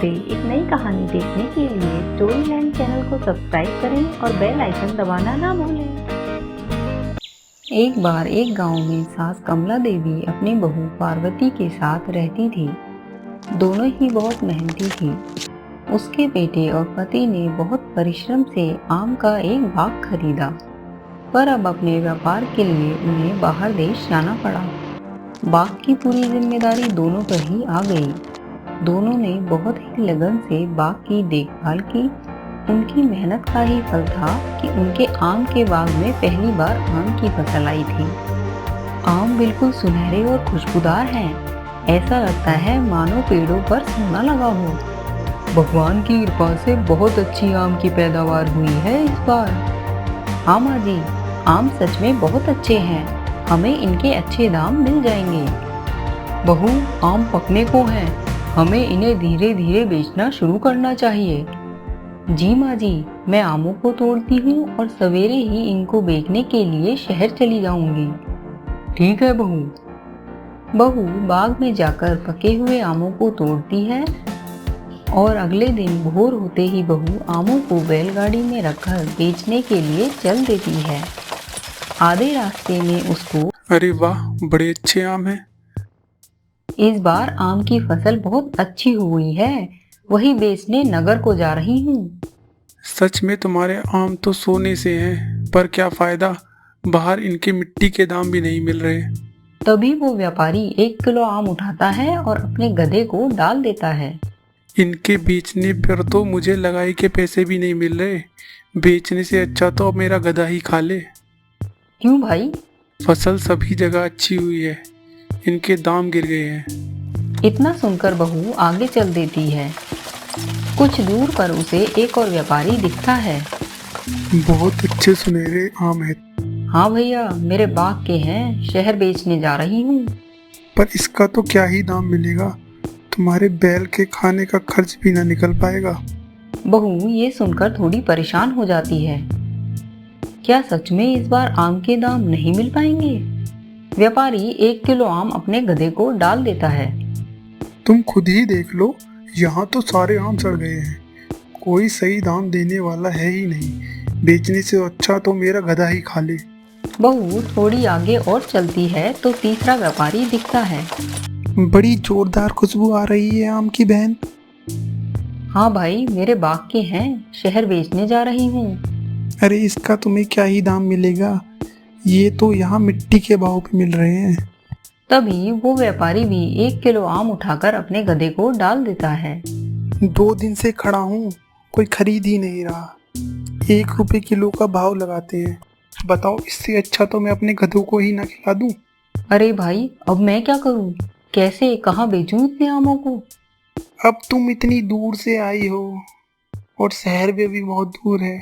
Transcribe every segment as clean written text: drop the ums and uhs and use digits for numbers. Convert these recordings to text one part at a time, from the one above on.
पे एक नई कहानी देखने के लिए स्टोरीलैंड चैनल को सब्सक्राइब करें और बेल आइकन दबाना ना भूलें। एक बार एक गांव में सास कमला देवी अपनी बहू पार्वती के साथ रहती थी। दोनों ही बहुत मेहनती थी। उसके बेटे और पति ने बहुत परिश्रम से आम का एक बाग खरीदा, पर अब अपने व्यापार के लिए उन्हें बाहर देश जाना पड़ा। बाग की पूरी जिम्मेदारी दोनों पर ही आ गई। दोनों ने बहुत ही लगन से बाग की देखभाल की। उनकी मेहनत का ही फल था कि उनके आम के बाग में पहली बार आम की फसल आई थी। आम बिल्कुल सुनहरे और खुशबूदार हैं। ऐसा लगता है मानो पेड़ों पर सोना लगा हो। भगवान की कृपा से बहुत अच्छी आम की पैदावार हुई है इस बार। हाँ माँ जी, आम सच में बहुत अच्छे हैं। हमें इनके अच्छे दाम मिल जाएंगे। बहू, आम पकने को हैं। हमें इन्हें धीरे धीरे बेचना शुरू करना चाहिए। जी माँ जी, मैं आमों को तोड़ती हूँ और सवेरे ही इनको बेचने के लिए शहर चली जाऊंगी। ठीक है बहू। बहू बाग में जाकर पके हुए आमों को तोड़ती है और अगले दिन भोर होते ही बहू आमों को बैलगाड़ी में रखकर बेचने के लिए चल देती है। आधे रास्ते में उसको अरे वाह, बड़े अच्छे आम हैं। इस बार आम की फसल बहुत अच्छी हुई है, वही बेचने नगर को जा रही हूँ। सच में तुम्हारे आम तो सोने से हैं, पर क्या फायदा, बाहर इनके मिट्टी के दाम भी नहीं मिल रहे। तभी वो व्यापारी 1 किलो आम उठाता है और अपने गधे को डाल देता है। इनके बेचने पर तो मुझे लगाई के पैसे भी नहीं मिल रहे। बेचने से अच्छा तो अब मेरा गधा ही खा ले। क्यों भाई? फसल सभी जगह अच्छी हुई है, इनके दाम गिर गए हैं। इतना सुनकर बहू आगे चल देती है। कुछ दूर पर उसे एक और व्यापारी दिखता है। बहुत अच्छे सुनहरे आम हैं। हाँ भैया, मेरे बाग के हैं, शहर बेचने जा रही हूँ। पर इसका तो क्या ही दाम मिलेगा, तुम्हारे बैल के खाने का खर्च भी ना निकल पाएगा। बहू ये सुनकर थोड़ी परेशान हो जाती है। क्या सच में इस बार आम के दाम नहीं मिल पाएंगे? व्यापारी 1 किलो आम अपने गधे को डाल देता है। तुम खुद ही देख लो, यहाँ तो सारे आम सड़ गए हैं। कोई सही दाम देने वाला है ही नहीं। बेचने से अच्छा तो मेरा गधा ही खा ले। बहू थोड़ी आगे और चलती है तो तीसरा व्यापारी दिखता है। बड़ी जोरदार खुशबू आ रही है आम की बहन। हाँ भाई, मेरे बाग के हैं, शहर बेचने जा रही हूँ। अरे इसका तुम्हें क्या ही दाम मिलेगा, ये तो यहाँ मिट्टी के भाव पे मिल रहे हैं। तभी वो व्यापारी भी 1 किलो आम उठाकर अपने गधे को डाल देता है। 2 दिन से खड़ा हूँ, कोई खरीद ही नहीं रहा। 1 रुपए किलो का भाव लगाते हैं। बताओ, इससे अच्छा तो मैं अपने गधों को ही ना खिला दूं। अरे भाई, अब मैं क्या करूँ? कैसे कहाँ बेचूं इतने आमों को? अब तुम इतनी दूर से आई हो और शहर में भी बहुत दूर है।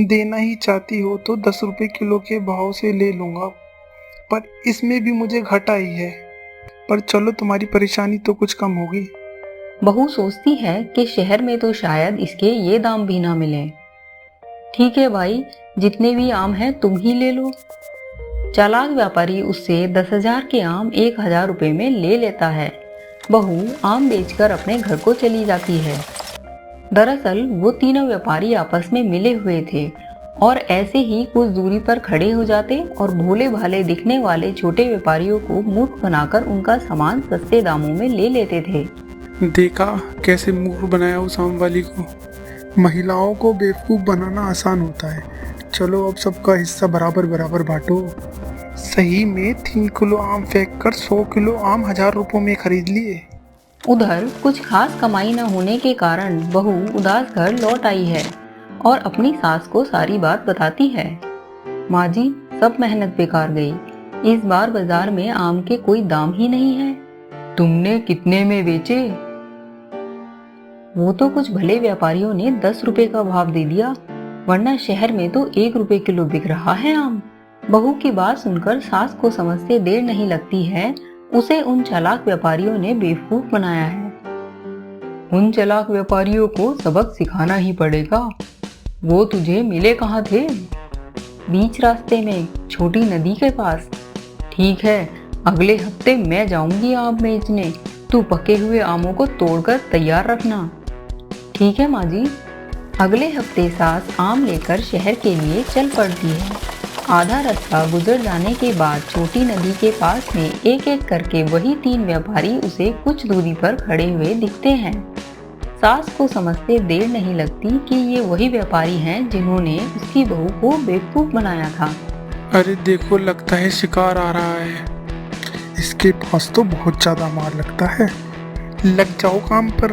देना ही चाहती हो तो 10 रुपए किलो के भाव से ले लूंगा, पर इसमें भी मुझे घाटा ही है। पर चलो, तुम्हारी परेशानी तो कुछ कम होगी। बहू सोचती है कि शहर में तो शायद इसके ये दाम भी ना मिले। ठीक है भाई, जितने भी आम हैं तुम ही ले लो। चालाक व्यापारी उससे 10,000 के आम 1,000 रुपए में ले लेता है। बहू आम बेचकर अपने घर को चली जाती है। दरअसल वो तीनों व्यापारी आपस में मिले हुए थे और ऐसे ही कुछ दूरी पर खड़े हो जाते और भोले भाले दिखने वाले छोटे व्यापारियों को मूर्ख बनाकर उनका सामान सस्ते दामों में ले लेते थे। देखा कैसे मूर्ख बनाया उस आम वाली को। महिलाओं को बेवकूफ बनाना आसान होता है। चलो, अब सबका हिस्सा बराबर बराबर बांटो। सही में 3 किलो आम फेंक कर 100 किलो आम 1000 रुपयों में खरीद लिए। उधर कुछ खास कमाई न होने के कारण बहू उदास घर लौट आई है और अपनी सास को सारी बात बताती है। माँ जी, सब मेहनत बेकार गई। इस बार बाजार में आम के कोई दाम ही नहीं है। तुमने कितने में बेचे? वो तो कुछ भले व्यापारियों ने 10 रुपए का भाव दे दिया, वरना शहर में तो 1 रुपए किलो बिक रहा है आम। बहू की बात सुनकर सास को समझते देर नहीं लगती है। उसे उन चालाक व्यापारियों ने बेवकूफ बनाया है। उन चालाक व्यापारियों को सबक सिखाना ही पड़ेगा। वो तुझे मिले कहाँ थे? बीच रास्ते में, छोटी नदी के पास। ठीक है, अगले हफ्ते मैं जाऊंगी आम बेचने। तू पके हुए आमों को तोड़कर तैयार रखना। ठीक है माँ जी। अगले हफ्ते सास आम लेकर शहर के लिए चल पड़ती है। आधा रास्ता गुजर जाने के बाद छोटी नदी के पास में एक एक करके वही 3 व्यापारी उसे कुछ दूरी पर खड़े हुए दिखते हैं। सास को समझते देर नहीं लगती कि ये वही व्यापारी हैं जिन्होंने उसकी बहू को बेवकूफ बनाया था। अरे देखो, लगता है शिकार आ रहा है। इसके पास तो बहुत ज्यादा मार लगता है। लग जाओ काम पर।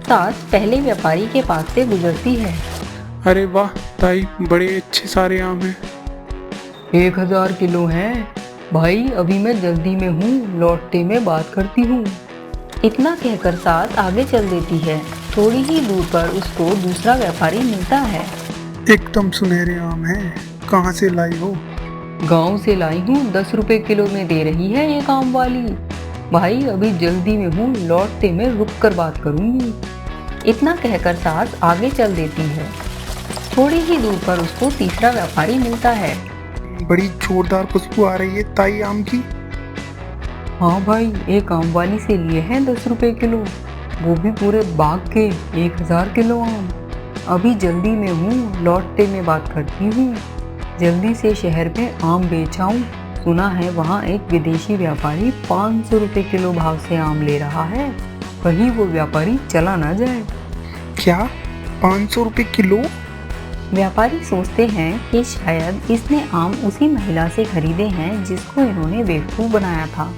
सास पहले व्यापारी के पास से गुजरती है। अरे वाह ताई, बड़े अच्छे सारे आम हैं। 1000 किलो हैं भाई, अभी मैं जल्दी में हूँ, लौटते में बात करती हूँ। इतना कहकर सास आगे चल देती है। थोड़ी ही दूर पर उसको दूसरा व्यापारी मिलता है। एकदम सुनहरे आम हैं, कहाँ से लाई हो? गांव से लाई हूँ, 10 रुपए किलो में दे रही है ये काम वाली। भाई अभी जल्दी में हूँ, लौटते में रुक कर बात करूंगी। इतना कहकर सास आगे चल देती है। थोड़ी ही दूर पर उसको तीसरा व्यापारी मिलता है। बड़ी जोरदार खुशबू आ रही है ताई आम की। हाँ भाई, एक आम वाली से लिए हैं 10 रुपए किलो, वो भी पूरे बाग के 1000 किलो आम। अभी जल्दी में हूँ, लौटते में बात करती हूँ। जल्दी से शहर में आम बेच आऊँ। सुना है वहाँ एक विदेशी व्यापारी 500 रुपए किलो भाव से आम ले रहा है, कहीं वो व्यापारी चला ना जाए। क्या 500 रुपए किलो? व्यापारी सोचते हैं कि शायद इसने आम उसी महिला से खरीदे हैं जिसको इन्होंने बेवकूफ़ बनाया था।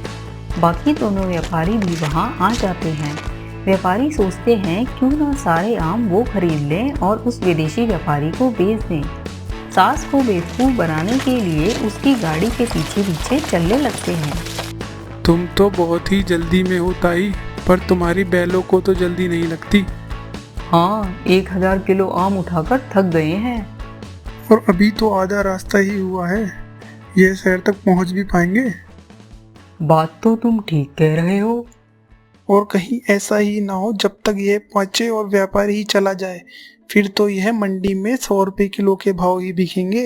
बाकी दोनों व्यापारी भी वहां आ जाते हैं। व्यापारी सोचते हैं क्यों ना सारे आम वो खरीद लें और उस विदेशी व्यापारी को बेच दें। सास को बेवकूफ़ बनाने के लिए उसकी गाड़ी के पीछे पीछे चलने लगते हैं। तुम तो बहुत ही जल्दी में हो ताई, पर तुम्हारी बैलों को तो जल्दी नहीं लगती। हाँ, 1000 किलो आम उठाकर थक गए हैं। और अभी तो आधा रास्ता ही हुआ है, ये शहर तक पहुंच भी पाएंगे। बात तो तुम ठीक कह रहे हो। और कहीं ऐसा ही ना हो जब तक यह पहुंचे और व्यापारी ही चला जाए, फिर तो यह मंडी में 100 रुपए किलो के भाव ही बिकेंगे।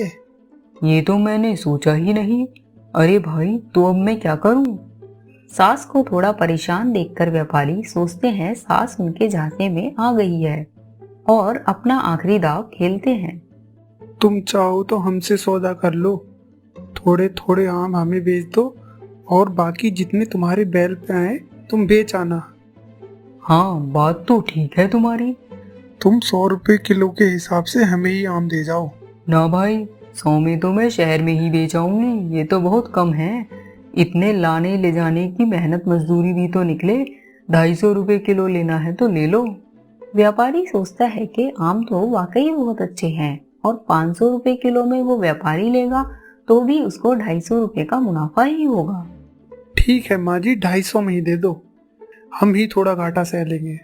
ये तो मैंने सोचा ही नहीं। अरे भाई, तो अब मैं क्या करूं? सास को थोड़ा परेशान देखकर व्यापारी सोचते हैं सास उनके झांसे में आ गई है और अपना आखिरी दांव खेलते हैं। तुम चाहो तो हमसे सौदा कर लो, थोड़े थोड़े आम हमें बेच दो और बाकी जितने तुम्हारे बैल पे आए तुम बेच आना। हाँ, बात तो ठीक है तुम्हारी। तुम 100 रुपए किलो के हिसाब से हमें ही आम दे जाओ। ना भाई, 100 में तो मैं शहर में ही बेच आऊंगी, ये तो बहुत कम है। इतने लाने ले जाने की मेहनत मजदूरी भी तो निकले। 250 रुपए किलो लेना है तो ले लो। व्यापारी सोचता है कि आम तो वाकई बहुत अच्छे हैं और 500 रुपए किलो में वो व्यापारी लेगा तो भी उसको 250 रुपए का मुनाफा ही होगा। ठीक है माँ जी, 250 में ही दे दो, हम ही थोड़ा घाटा सह लेंगे।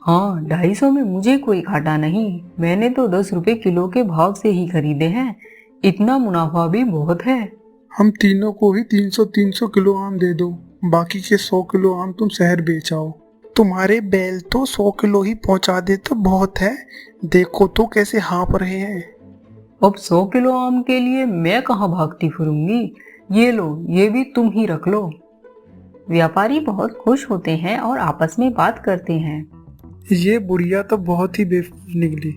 हाँ, 250 में मुझे कोई घाटा नहीं, मैंने तो 10 रुपए किलो के भाव से ही खरीदे हैं, इतना मुनाफा भी बहुत है। हम तीनों को ही 300-300 किलो आम दे दो, बाकी के 100 किलो आम तुम शहर बेच आओ। तुम्हारे बैल तो 100 किलो ही पहुंचा दे तो बहुत है, देखो तो कैसे हाँफ रहे हैं। अब 100 किलो आम के लिए मैं कहाँ भागती फिरूंगी, ये लो, ये भी तुम ही रख लो। व्यापारी बहुत खुश होते हैं और आपस में बात करते हैं। ये बुढ़िया तो बहुत ही बेवकूफ निकली,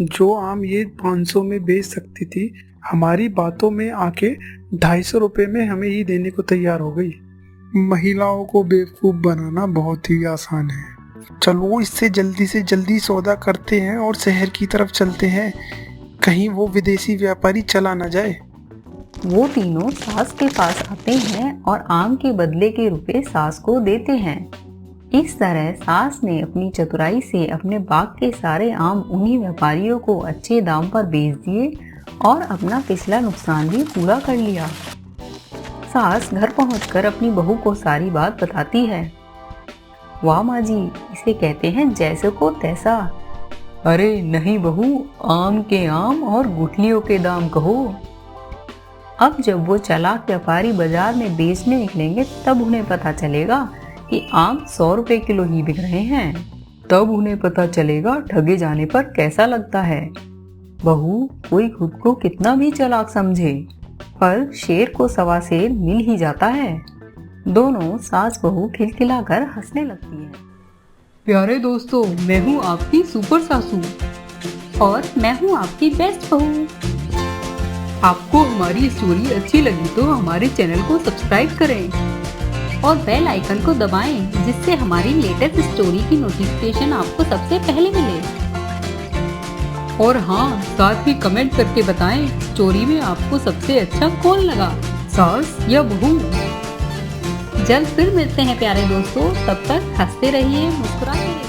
जो आम ये 500 में बेच सकती थी, हमारी बातों में आके 250 रुपए में हमें ही देने को तैयार हो गई। महिलाओं को बेवकूफ बनाना बहुत ही आसान है। चलो इससे जल्दी से जल्दी सौदा करते हैं और शहर की तरफ चलते हैं, कहीं वो विदेशी व्यापारी चला ना जाए। वो तीनों सास के पास आते हैं और आम के बदले के रुपए सास को देते हैं। इस तरह सास ने अपनी चतुराई से अपने बाग के सारे आम उन्हीं व्यापारियों को अच्छे दाम पर बेच दिए और अपना पिछला नुकसान भी पूरा कर लिया। सास घर पहुंचकर अपनी बहू को सारी बात बताती है। वाह माँ जी, इसे कहते हैं जैसे को तैसा। अरे नहीं बहू, आम के आम और गुठलियों के दाम कहो। अब जब वो चालाक व्यापारी बाजार में बेचने निकलेंगे तब उन्हें पता चलेगा कि आम 100 रुपए किलो ही बिक रहे हैं। तब उन्हें पता चलेगा ठगे जाने पर कैसा लगता है। बहू, कोई खुद को कितना भी चालाक समझे, पर शेर को सवा शेर मिल ही जाता है। दोनों सास बहू खिलखिलाकर हंसने लगती है। प्यारे दोस्तों, मैं हूँ आपकी सुपर सासू और मैं हूँ आपकी बेस्ट बहू। आपको हमारी स्टोरी अच्छी लगी तो हमारे चैनल को सब्सक्राइब करें और बेल आइकन को दबाएं, जिससे हमारी लेटेस्ट स्टोरी की नोटिफिकेशन आपको सबसे पहले मिले। और हाँ, साथ ही कमेंट करके बताएं स्टोरी में आपको सबसे अच्छा कौन लगा, सास या बहू। जल्द फिर मिलते हैं प्यारे दोस्तों, तब तक हंसते रहिए, मुस्कुराते रहिए।